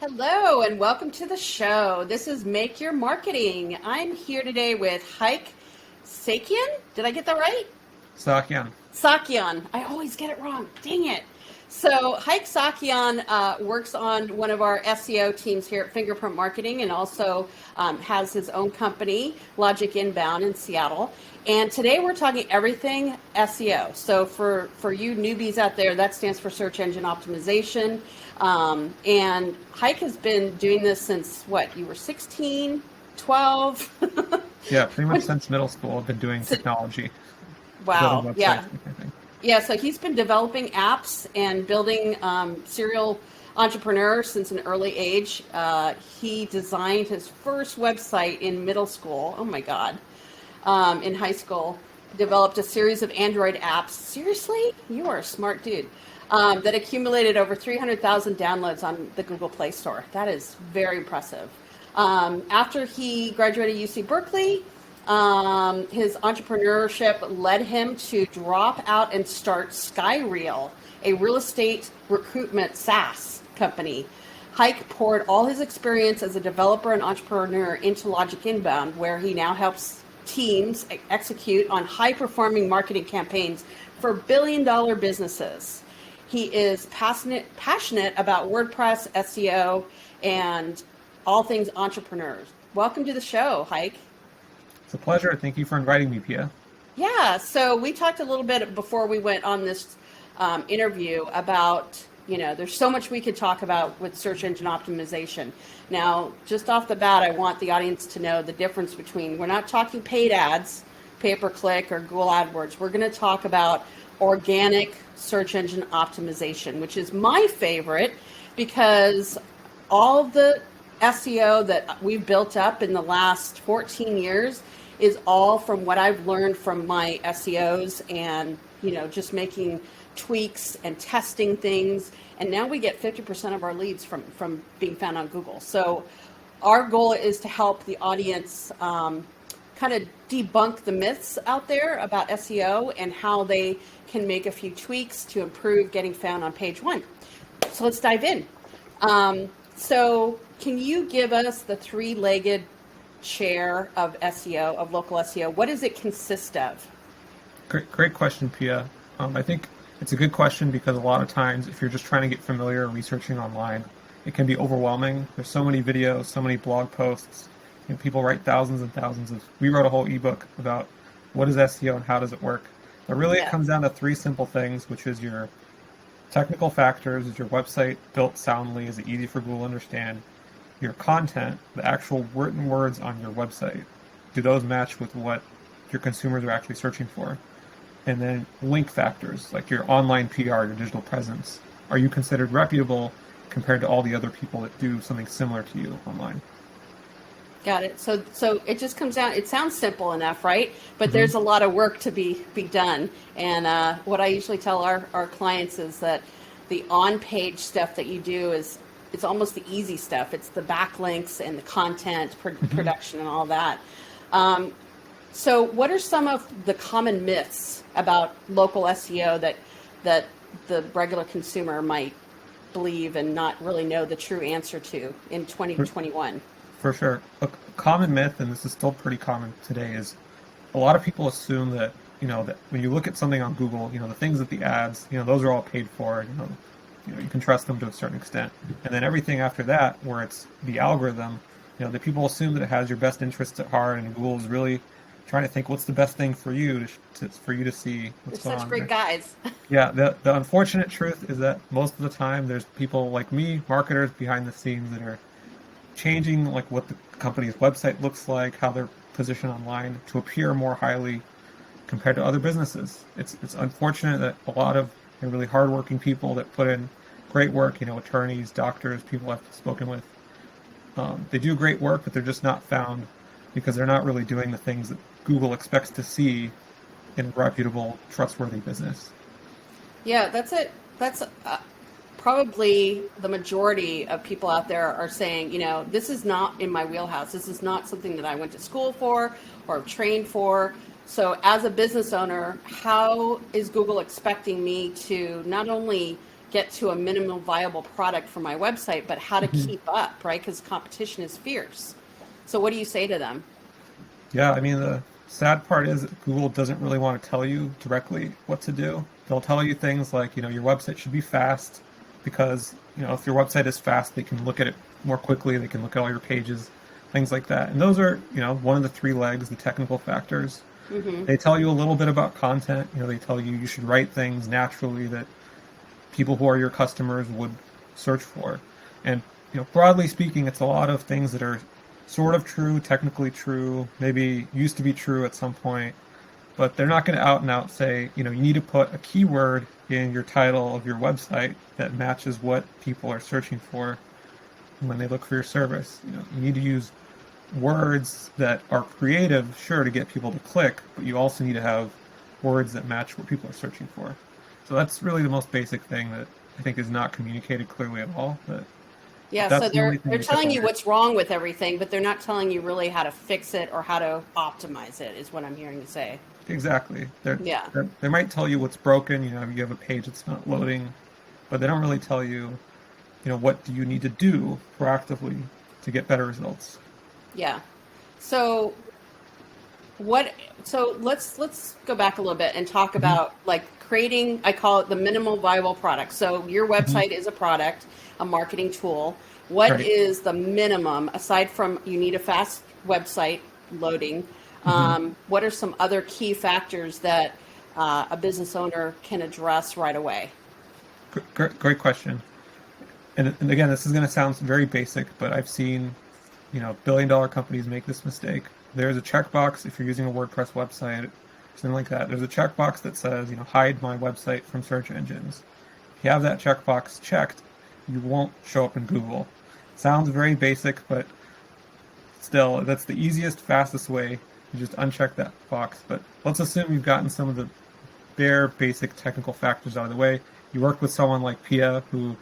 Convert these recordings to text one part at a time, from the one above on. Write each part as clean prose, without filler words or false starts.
Hello and welcome to the show. This is Make Your Marketing. I'm here today with Hayk Saakian. Did I get that right? Saakian. Saakian. I always get it wrong. Dang it. So Hayk Saakian works on one of our SEO teams here at Fingerprint Marketing and also has his own company, Logic Inbound in Seattle. And today we're talking everything SEO. So for you newbies out there, that stands for search engine optimization. And Hayk has been doing this since what? You were 16, 12? Yeah, pretty much since middle school I've been doing technology. Wow. Yeah. I think. Yeah, so he's been developing apps and building serial entrepreneur since an early age. He designed his first website in middle school. Oh my God. In high school, developed a series of Android apps. Seriously? You are a smart dude. That accumulated over 300,000 downloads on the Google Play Store. That is very impressive. After he graduated UC Berkeley, his entrepreneurship led him to drop out and start SkyReal, a real estate recruitment SaaS company. Hayk poured all his experience as a developer and entrepreneur into Logic Inbound, where he now helps teams execute on high-performing marketing campaigns for billion-dollar businesses. He is passionate about WordPress, SEO, and all things entrepreneurs. Welcome to the show, Hayk. It's a pleasure. Thank you for inviting me, Pia. Yeah, so we talked a little bit before we went on this interview about, there's so much we could talk about with search engine optimization. Now, just off the bat, I want the audience to know the difference between, we're not talking paid ads, pay-per-click, or Google AdWords. We're going to talk about organic search engine optimization, which is my favorite because all the SEO that we've built up in the last 14 years is all from what I've learned from my SEOs and, just making tweaks and testing things. And now we get 50% of our leads from being found on Google. So our goal is to help the audience kind of debunk the myths out there about SEO and how they can make a few tweaks to improve getting found on page one. So let's dive in. So can you give us the three-legged chair of SEO, of local SEO? What does it consist of? Great question, Pia. I think it's a good question because a lot of times if you're just trying to get familiar researching online, it can be overwhelming. There's so many videos, so many blog posts, and people write thousands and thousands of, we wrote a whole ebook about what is SEO and how does it work. But really it comes down to three simple things, which is your technical factors. Is your website built soundly? Is it easy for Google to understand? Your content, the actual written words on your website, do those match with what your consumers are actually searching for? And then link factors, like your online PR, your digital presence. Are you considered reputable compared to all the other people that do something similar to you online? Got it. So it just comes down, it sounds simple enough, right? But there's a lot of work to be done. And what I usually tell our clients is that the on-page stuff that you do it's almost the easy stuff. It's the backlinks and the content production and all that. So what are some of the common myths about local SEO that the regular consumer might believe and not really know the true answer to in 2021? For sure. A common myth, and this is still pretty common today, is a lot of people assume that, that when you look at something on Google, the things that the ads, those are all paid for, you can trust them to a certain extent. And then everything after that, where it's the algorithm, the people assume that it has your best interests at heart, and Google is really trying to think what's the best thing for you to see what's going on. Such great guys. Yeah, the unfortunate truth is that most of the time there's people like me, marketers behind the scenes, that are changing like what the company's website looks like, how they're positioned online to appear more highly compared to other businesses. It's unfortunate that a lot of really hardworking people that put in great work, attorneys, doctors, people I've spoken with, they do great work, but they're just not found because they're not really doing the things that Google expects to see in a reputable, trustworthy business. Yeah, that's it. That's probably the majority of people out there are saying, this is not in my wheelhouse. This is not something that I went to school for or trained for. So as a business owner, how is Google expecting me to not only get to a minimum viable product for my website, but how to keep up, right? Because competition is fierce. So what do you say to them? Yeah, I mean, the sad part is that Google doesn't really want to tell you directly what to do. They'll tell you things like, your website should be fast because, if your website is fast, they can look at it more quickly. They can look at all your pages, things like that. And those are, one of the three legs, the technical factors. They tell you a little bit about content. They tell you should write things naturally that people who are your customers would search for. And, broadly speaking, it's a lot of things that are sort of true, technically true, maybe used to be true at some point, but they're not going to out and out say, you need to put a keyword in your title of your website that matches what people are searching for when they look for your service. You need to use words that are creative, sure, to get people to click, but you also need to have words that match what people are searching for. So that's really the most basic thing that I think is not communicated clearly at all. Yeah, so they're telling you what's wrong with everything, but they're not telling you really how to fix it or how to optimize it, is what I'm hearing you say. Exactly. They might tell you what's broken, you have a page that's not loading, but they don't really tell you, what do you need to do proactively to get better results. Yeah. So let's go back a little bit and talk about like creating, I call it the minimal viable product. So your website is a product, a marketing tool. What is the minimum, aside from you need a fast website loading, what are some other key factors that a business owner can address right away? Great question. And again, this is going to sound very basic, but I've seen, billion-dollar companies make this mistake. There's a checkbox if you're using a WordPress website, something like that. There's a checkbox that says, hide my website from search engines. If you have that checkbox checked, you won't show up in Google. Sounds very basic, but still, that's the easiest, fastest way. You just uncheck that box. But let's assume you've gotten some of the bare, basic technical factors out of the way. You worked with someone like Pia who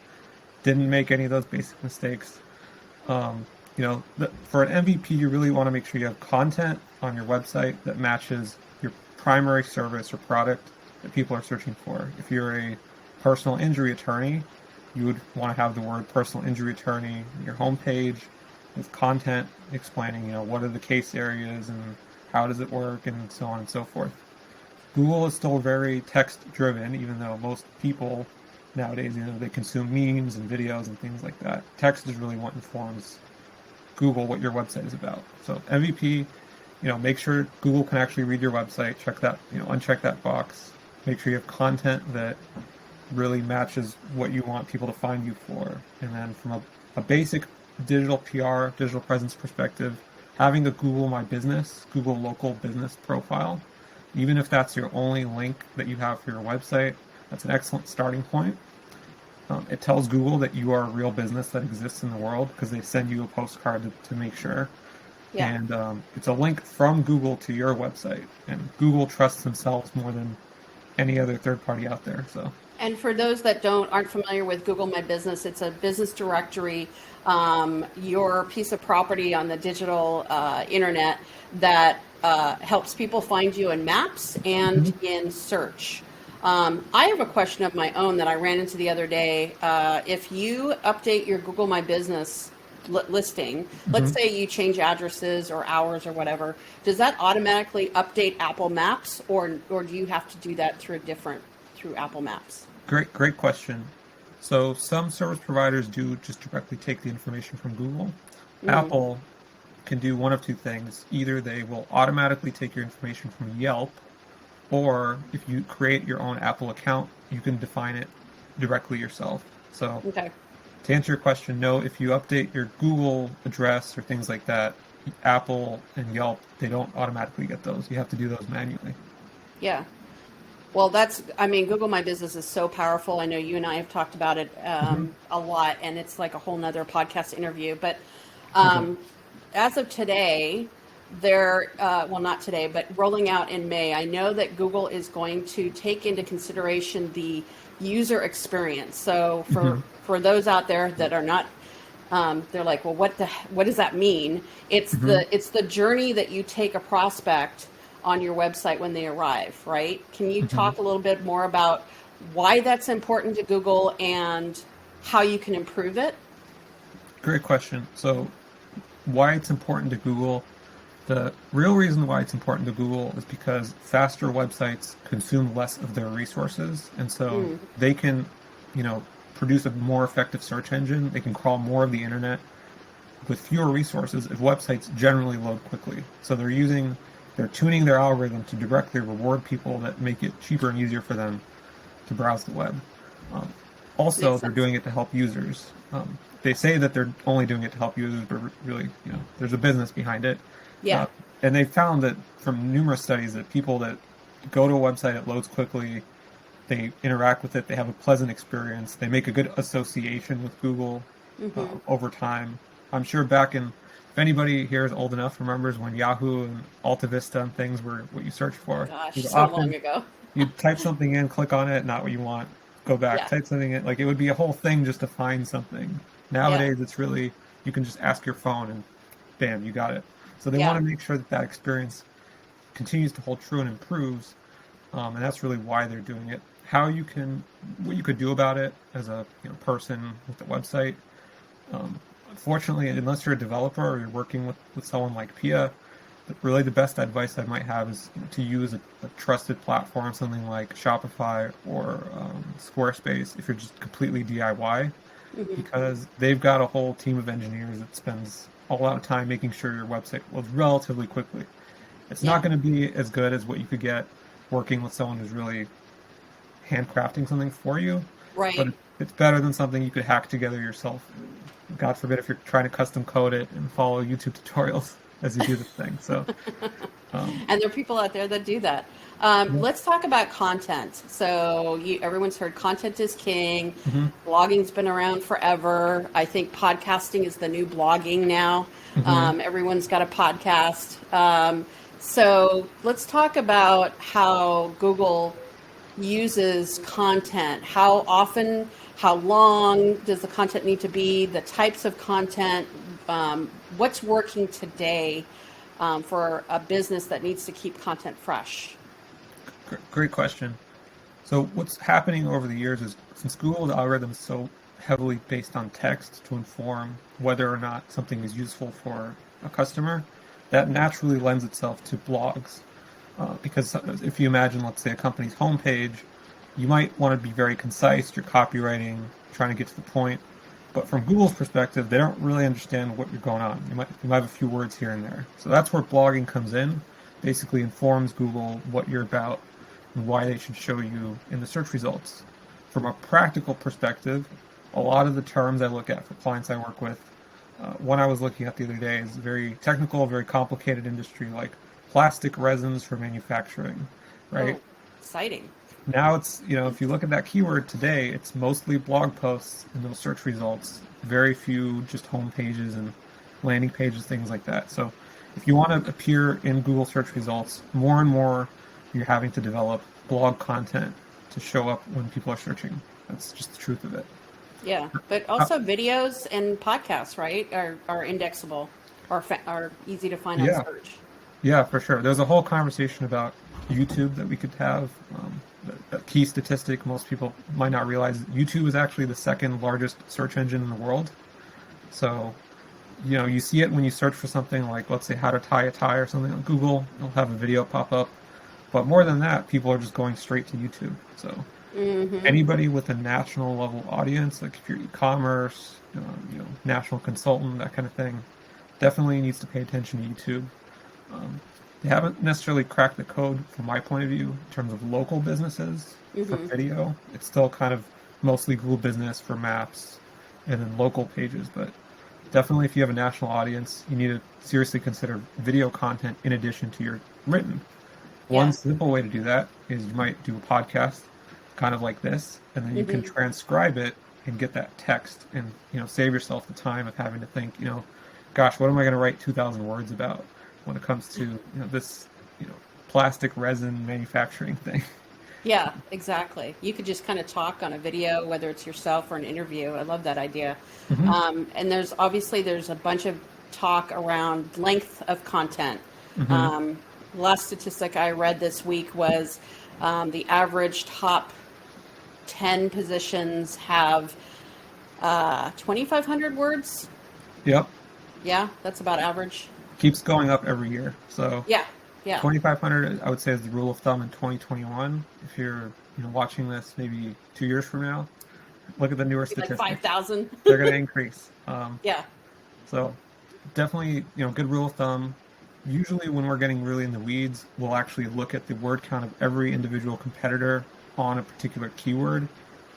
didn't make any of those basic mistakes. For an MVP, you really want to make sure you have content on your website that matches your primary service or product that people are searching for. If you're a personal injury attorney, you would want to have the word personal injury attorney on your homepage with content explaining, what are the case areas and how does it work and so on and so forth. Google is still very text driven, even though most people nowadays, they consume memes and videos and things like that. Text is really what informs Google what your website is about. So MVP, make sure Google can actually read your website, check that, uncheck that box, make sure you have content that really matches what you want people to find you for. And then from a basic digital PR, digital presence perspective, having a Google My Business, Google local business profile, even if that's your only link that you have for your website, that's an excellent starting point. It tells Google that you are a real business that exists in the world because they send you a postcard to make sure. Yeah. And it's a link from Google to your website. And Google trusts themselves more than any other third party out there. So. And for those that aren't familiar with Google My Business, it's a business directory, your piece of property on the digital internet that helps people find you in maps and in search. I have a question of my own that I ran into the other day. If you update your Google My Business listing, let's say you change addresses or hours or whatever, does that automatically update Apple Maps, or do you have to do that through Apple Maps? Great question. So some service providers do just directly take the information from Google. Apple can do one of two things. Either they will automatically take your information from Yelp, or if you create your own Apple account, you can define it directly yourself. So to answer your question, no, if you update your Google address or things like that, Apple and Yelp, they don't automatically get those. You have to do those manually. Yeah. Well, Google My Business is so powerful. I know you and I have talked about it a lot, and it's like a whole nother podcast interview. But as of today, not today, but rolling out in May, I know that Google is going to take into consideration the user experience. So for those out there that are not, they're like, well, what does that mean? It's the journey that you take a prospect on your website when they arrive, right? Can you talk a little bit more about why that's important to Google and how you can improve it? Great question. So why it's important to Google. The real reason why it's important to Google is because faster websites consume less of their resources, and so they can, produce a more effective search engine. They can crawl more of the internet with fewer resources if websites generally load quickly. So they're tuning their algorithm to directly reward people that make it cheaper and easier for them to browse the web. Also, they're doing it to help users. They say that they're only doing it to help users, but really, there's a business behind it. Yeah. And they found that from numerous studies that people that go to a website, it loads quickly, they interact with it, they have a pleasant experience, they make a good association with Google over time. I'm sure if anybody here is old enough, remembers when Yahoo and Alta Vista and things were what you searched for. Gosh, so long ago. You'd type something in, click on it, not what you want, go back, type something in. Like, it would be a whole thing just to find something. Nowadays, it's really, you can just ask your phone and bam, you got it. So they want to make sure that experience continues to hold true and improves, and that's really why they're doing it. What you could do about it as a person with the website. Unfortunately, unless you're a developer or you're working with someone like Pia, really the best advice I might have is to use a trusted platform, something like Shopify or Squarespace if you're just completely DIY, because they've got a whole team of engineers that spends a lot of time making sure your website loads relatively quickly. It's not going to be as good as what you could get working with someone who's really handcrafting something for you. Right. But it's better than something you could hack together yourself. God forbid if you're trying to custom code it and follow YouTube tutorials as you do this thing. So, and there are people out there that do that. Let's talk about content. So everyone's heard content is king. Blogging's been around forever. I think podcasting is the new blogging now. Everyone's got a podcast. So let's talk about how Google uses content. How often, how long does the content need to be? The types of content, what's working today for a business that needs to keep content fresh? Great question. So what's happening over the years is, since Google's algorithm is so heavily based on text to inform whether or not something is useful for a customer, that naturally lends itself to blogs. Because if you imagine, let's say, a company's homepage, you might want to be very concise, you're copywriting, trying to get to the point. But from Google's perspective, they don't really understand what you're going on. You might have a few words here and there. So that's where blogging comes in. Basically informs Google what you're about and why they should show you in the search results. From a practical perspective, a lot of the terms I look at for clients I work with, one I was looking at the other day is very technical, very complicated industry, like plastic resins for manufacturing, right? Oh, exciting. Now it's, if you look at that keyword today, it's mostly blog posts in those search results, very few just home pages and landing pages, things like that. So if you want to appear in Google search results, more and more you're having to develop blog content to show up when people are searching. That's just the truth of it. Yeah, but also videos and podcasts, right, are indexable or are easy to find on search. Yeah, for sure. There's a whole conversation about YouTube that we could have. A key statistic most people might not realize, YouTube is actually the second largest search engine in the world. So, you see it when you search for something like, let's say, how to tie a tie or something on Google. You'll have a video pop up. But more than that, people are just going straight to YouTube. So anybody with a national level audience, like if you're e-commerce, national consultant, that kind of thing, definitely needs to pay attention to YouTube. They haven't necessarily cracked the code from my point of view in terms of local businesses for video. It's still kind of mostly Google Business for maps and then local pages. But definitely if you have a national audience, you need to seriously consider video content in addition to your written. One simple way to do that is you might do a podcast kind of like this, and then you can transcribe it and get that text and, save yourself the time of having to think, gosh, what am I going to write 2,000 words about when it comes to, this, plastic resin manufacturing thing. Yeah, exactly. You could just kind of talk on a video, whether it's yourself or an interview. I love that idea. And there's a bunch of talk around length of content. Last statistic I read this week was the average top 10 positions have 2,500 words. Yep. Yeah, that's about average. Keeps going up every year. So Yeah, yeah. 2,500, I would say, is the rule of thumb in 2021. If you're watching this maybe 2 years from now, look at the newer Like statistics. 5,000. They're going to increase. Yeah. So definitely, good rule of thumb. Usually when we're getting really in the weeds, we'll actually look at the word count of every individual competitor on a particular keyword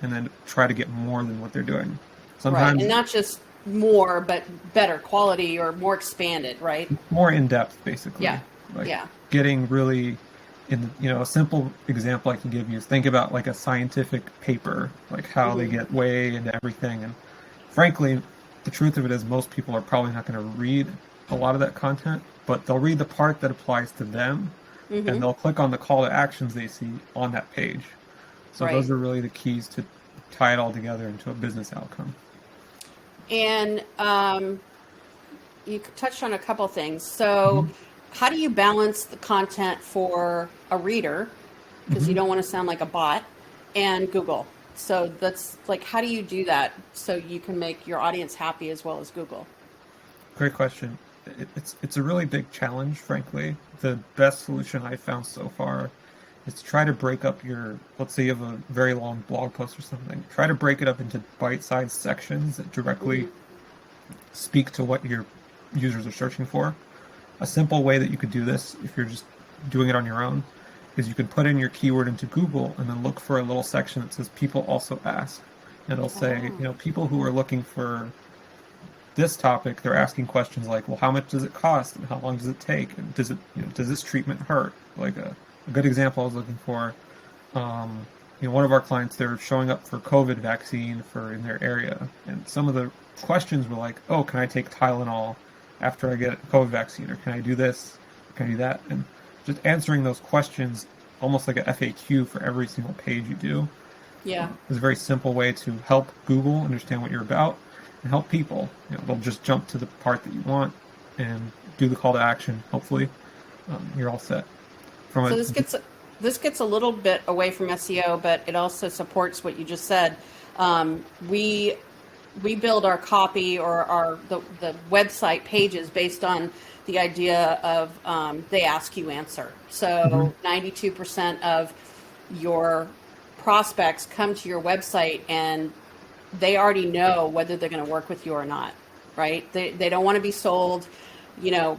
and then try to get more than what they're doing. Right, Sometimes and not just more, but better quality or more expanded, right? more in depth, basically. Yeah, Like yeah. getting really in, a simple example I can give you is think about like a scientific paper, like how they get way into everything. And frankly, the truth of it is most people are probably not going to read a lot of that content, but they'll read the part that applies to them and they'll click on the call to actions they see on that page. So Right. those are really the keys to tie it all together into a business outcome. And you touched on a couple things. So how do you balance the content for a reader, because you don't want to sound like a bot, and Google? So that's like, how do you do that so you can make your audience happy as well as Google? Great question. It's a really big challenge, frankly. The best solution I've found so far is to try to break up let's say you have a very long blog post or something. Try to break it up into bite-sized sections that directly speak to what your users are searching for. A simple way that you could do this, if you're just doing it on your own, is you can put in your keyword into Google and then look for a little section that says people also ask. And it'll say, people who are looking for this topic, they're asking questions like, well, how much does it cost and how long does it take? And does this treatment hurt? Like a good example I was looking for, one of our clients, they're showing up for COVID vaccine in their area. And some of the questions were like, oh, can I take Tylenol after I get a COVID vaccine? Or can I do this? Can I do that? And just answering those questions almost like a FAQ for every single page you do. Yeah. Is a very simple way to help Google understand what you're about and help people. They'll just jump to the part that you want and do the call to action. Hopefully, you're all set. So this gets a little bit away from SEO, but it also supports what you just said. We build our copy or the website pages based on the idea of they ask, you answer. So 92% of your prospects come to your website and they already know whether they're going to work with you or not, right? They don't want to be sold.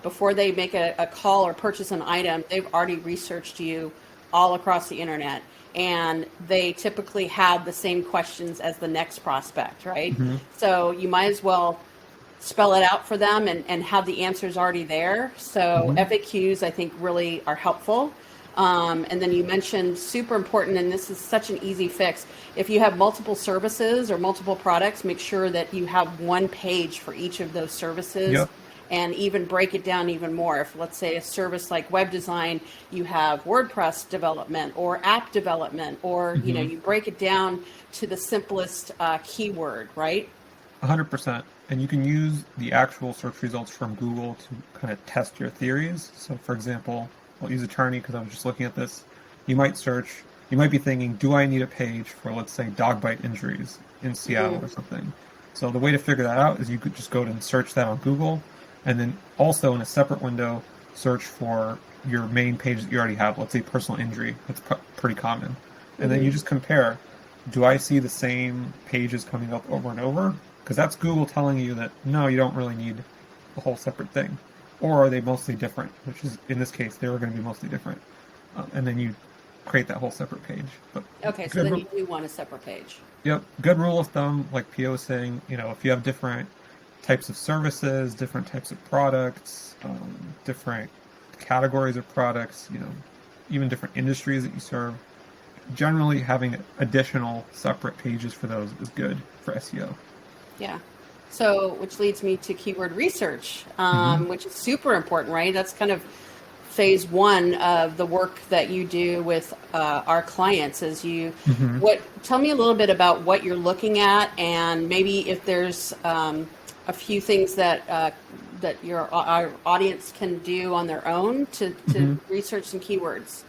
Before they make a call or purchase an item, they've already researched you all across the internet. And they typically have the same questions as the next prospect, right? So you might as well spell it out for them and have the answers already there. So FAQs, I think, really are helpful. And then you mentioned super important, and this is such an easy fix. If you have multiple services or multiple products, make sure that you have one page for each of those services. Yep. And even break it down even more. If, let's say, a service like web design, you have WordPress development or app development, or you break it down to the simplest keyword, right? 100%. And you can use the actual search results from Google to kind of test your theories. So, for example, I'll use attorney because I was just looking at this. You might be thinking, do I need a page for, let's say, dog bite injuries in Seattle or something? So the way to figure that out is you could just go and search that on Google. And then also in a separate window, search for your main page that you already have. Let's say personal injury. That's pretty common. And then you just compare, do I see the same pages coming up over and over? Because that's Google telling you that, no, you don't really need a whole separate thing. Or are they mostly different? Which is, in this case, they were going to be mostly different. And then you create that whole separate page. But okay, so then you do want a separate page. Yep. Good rule of thumb, like Pia was saying, if you have different types of services, different types of products, different categories of products, even different industries that you serve. Generally, having additional separate pages for those is good for SEO. Yeah. So, which leads me to keyword research, which is super important, right? That's kind of phase one of the work that you do with our clients. Is tell me a little bit about what you're looking at, and maybe if there's a few things that our audience can do on their own to research some keywords.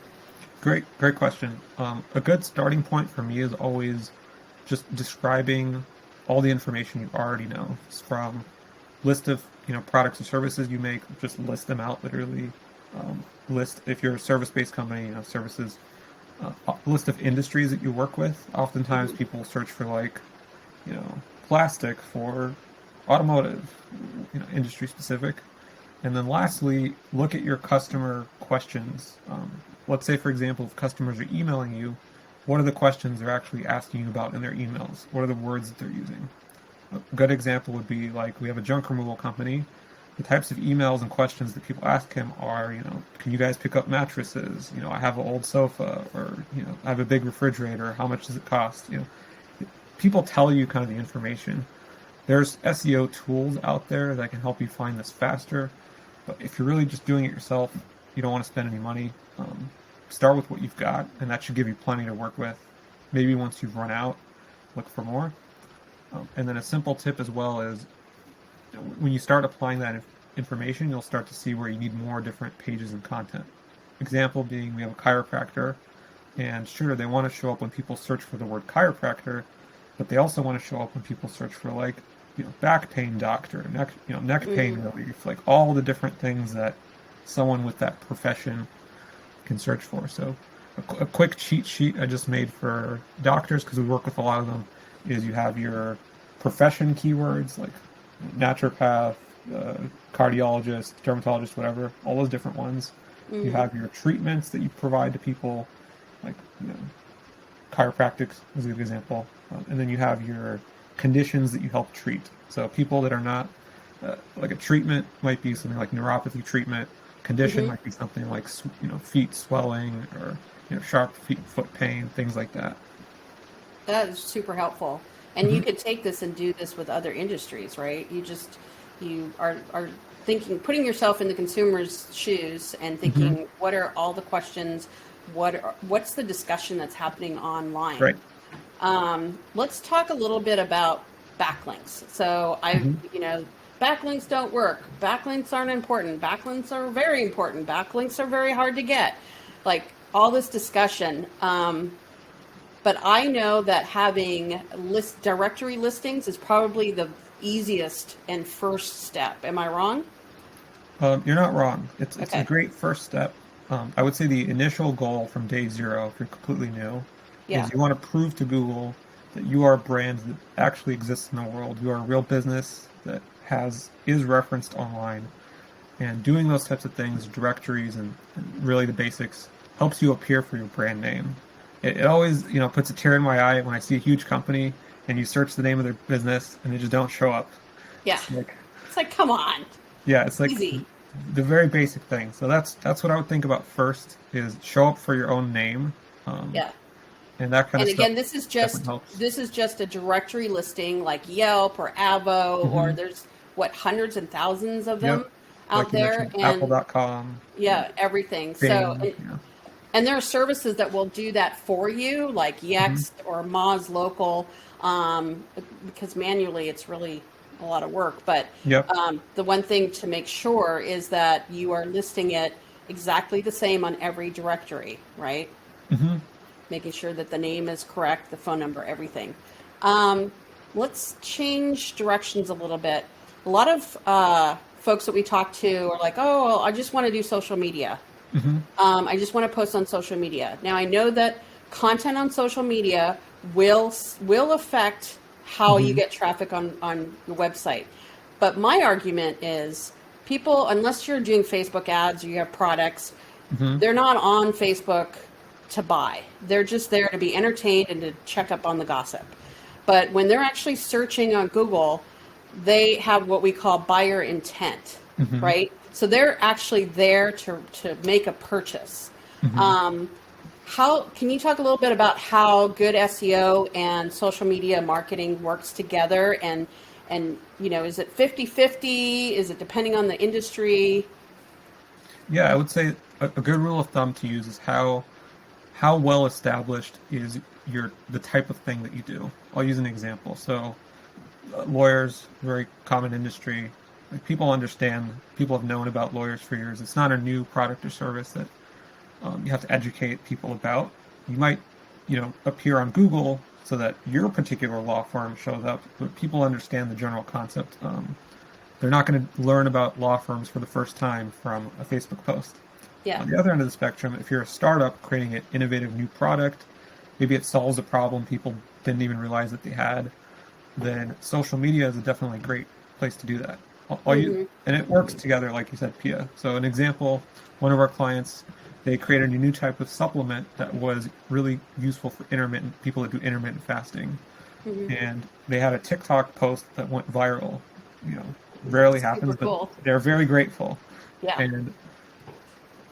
Great question. A good starting point for me is always just describing all the information you already know. It's from list of products and services you make, just list them out literally. List if you're a service-based company, services. List of industries that you work with. Oftentimes people search for plastic for automotive, industry specific. And then lastly, look at your customer questions. Let's say, for example, if customers are emailing you, what are the questions they're actually asking you about in their emails? What are the words that they're using? A good example would be like we have a junk removal company. The types of emails and questions that people ask him are, can you guys pick up mattresses? I have an old sofa, or, I have a big refrigerator. How much does it cost? People tell you kind of the information. There's SEO tools out there that can help you find this faster. But if you're really just doing it yourself, you don't want to spend any money. Start with what you've got, and that should give you plenty to work with. Maybe once you've run out, look for more. And then a simple tip as well is when you start applying that information, you'll start to see where you need more different pages and content. Example being, we have a chiropractor, and sure, they want to show up when people search for the word chiropractor, but they also want to show up when people search for back pain doctor, neck pain relief, all the different things that someone with that profession can search for. So a quick cheat sheet I just made for doctors, because we work with a lot of them, is you have your profession keywords like naturopath, cardiologist, dermatologist, whatever, all those different ones. You have your treatments that you provide to people, like chiropractic is a good example. And then you have your conditions that you help treat. So people that are not, like a treatment might be something like neuropathy treatment. Condition might be something like, feet swelling, or, sharp foot pain, things like that. That is super helpful. And you could take this and do this with other industries, right? You are thinking, putting yourself in the consumer's shoes and thinking, what are all the questions? What's the discussion that's happening online? Right. Let's talk a little bit about backlinks. So backlinks don't work. Backlinks aren't important. Backlinks are very important. Backlinks are very hard to get. All this discussion. But I know that having directory listings is probably the easiest and first step. Am I wrong? You're not wrong. It's a great first step. I would say the initial goal from day zero, if you're completely new, is you want to prove to Google that you are a brand that actually exists in the world. You are a real business that is referenced online. And doing those types of things, directories and really the basics, helps you appear for your brand name. It always, puts a tear in my eye when I see a huge company and you search the name of their business and they just don't show up. Yeah. It's like, come on. Yeah, it's like easy. The very basic thing. So that's what I would think about first, is show up for your own name. And that kind of stuff. And again, this is just a directory listing like Yelp or Avo, or there's hundreds and thousands of them out there. And Apple.com. Yeah, everything. Bing, and there are services that will do that for you, like Yext or Moz Local, because manually it's really a lot of work. But the one thing to make sure is that you are listing it exactly the same on every directory, right? Making sure that the name is correct, the phone number, everything. Let's change directions a little bit. A lot of folks that we talk to are like, oh, well, I just want to do social media. I just want to post on social media. Now, I know that content on social media will affect how you get traffic on your website. But my argument is people, unless you're doing Facebook ads or you have products, they're not on Facebook to buy. They're just there to be entertained and to check up on the gossip. But when they're actually searching on Google, they have what we call buyer intent, right? So they're actually there to make a purchase. How can you talk a little bit about how good SEO and social media marketing works together? And is it 50-50? Is it depending on the industry? Yeah, I would say a good rule of thumb to use is how well established is the type of thing that you do. I'll use an example. So lawyers, very common industry. People understand, people have known about lawyers for years. It's not a new product or service that you have to educate people about. You might, appear on Google so that your particular law firm shows up, but people understand the general concept. They're not going to learn about law firms for the first time from a Facebook post. Yeah. On the other end of the spectrum, if you're a startup creating an innovative new product, maybe it solves a problem people didn't even realize that they had, then social media is definitely a great place to do that. And it works together, like you said, Pia. So an example, one of our clients, they created a new type of supplement that was really useful for people that do intermittent fasting. And they had a TikTok post that went viral. Rarely happens, cool. But they're very grateful. Yeah. And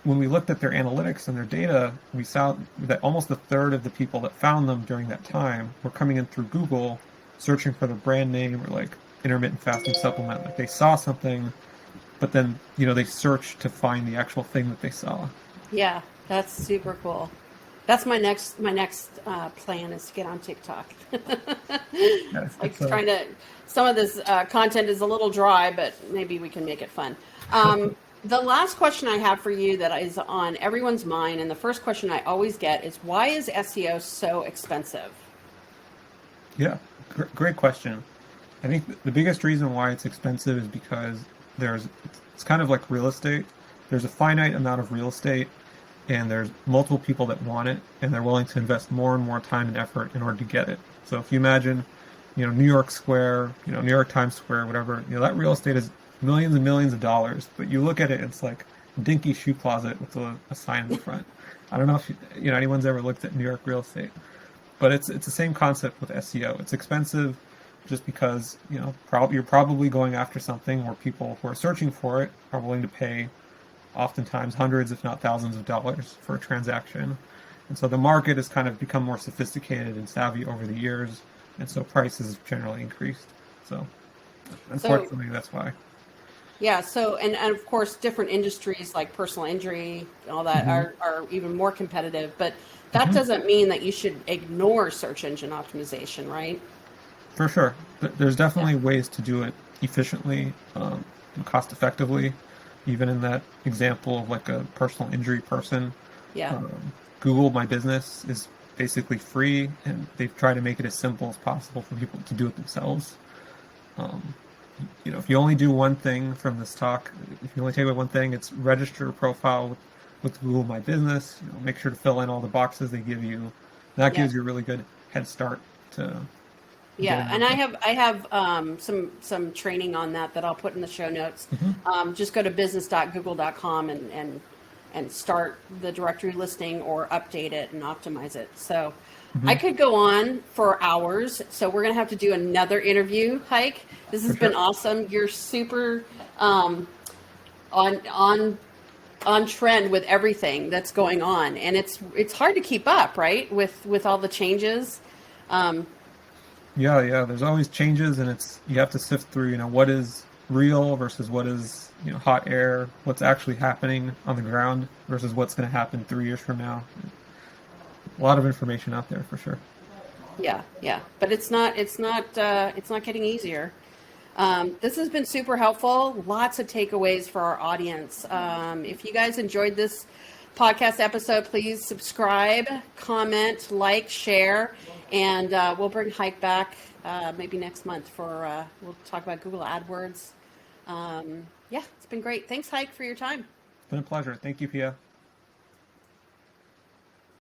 when we looked at their analytics and their data, we saw that almost a third of the people that found them during that time were coming in through Google, searching for the brand name or like intermittent fasting supplement. Like they saw something, but then, they searched to find the actual thing that they saw. Yeah, that's super cool. That's my next plan is to get on TikTok. Yeah, trying to. Some of this content is a little dry, but maybe we can make it fun. The last question I have for you that is on everyone's mind, and the first question I always get is, why is SEO so expensive? Yeah, great question. I think the biggest reason why it's expensive is because it's kind of like real estate. There's a finite amount of real estate, and there's multiple people that want it, and they're willing to invest more and more time and effort in order to get it. So if you imagine, New York Square, New York Times Square, whatever, that real estate is millions and millions of dollars, but you look at it, it's like a dinky shoe closet with a sign in the front. I don't know if anyone's ever looked at New York real estate, but it's the same concept with SEO. It's expensive just because you're probably going after something where people who are searching for it are willing to pay oftentimes hundreds, if not thousands of dollars for a transaction. And so the market has kind of become more sophisticated and savvy over the years, and so prices generally increased. So unfortunately, that's why. Yeah, so and of course different industries like personal injury and all that are even more competitive, but that doesn't mean that you should ignore search engine optimization, right? For sure. There's definitely ways to do it efficiently and cost effectively. Even in that example of like a personal injury person, Google My Business is basically free, and they've tried to make it as simple as possible for people to do it themselves. If you only do one thing from this talk, if you only take away one thing, it's register a profile with Google My Business. Make sure to fill in all the boxes they give you. That gives you a really good head start to. Yeah, and I have some training on that I'll put in the show notes. Just go to business.google.com and start the directory listing or update it and optimize it. So I could go on for hours. So we're gonna have to do another interview, Hayk. This has been awesome. You're super on trend with everything that's going on, and it's hard to keep up, right? With all the changes. Yeah. There's always changes, and you have to sift through, what is real versus what is, hot air, what's actually happening on the ground versus what's going to happen 3 years from now. A lot of information out there for sure. Yeah. But it's not getting easier. This has been super helpful. Lots of takeaways for our audience. If you guys enjoyed this podcast episode, please subscribe, comment, like, share, and we'll bring Hayk back maybe next month we'll talk about Google AdWords. It's been great. Thanks, Hayk, for your time. It's been a pleasure. Thank you, Pia.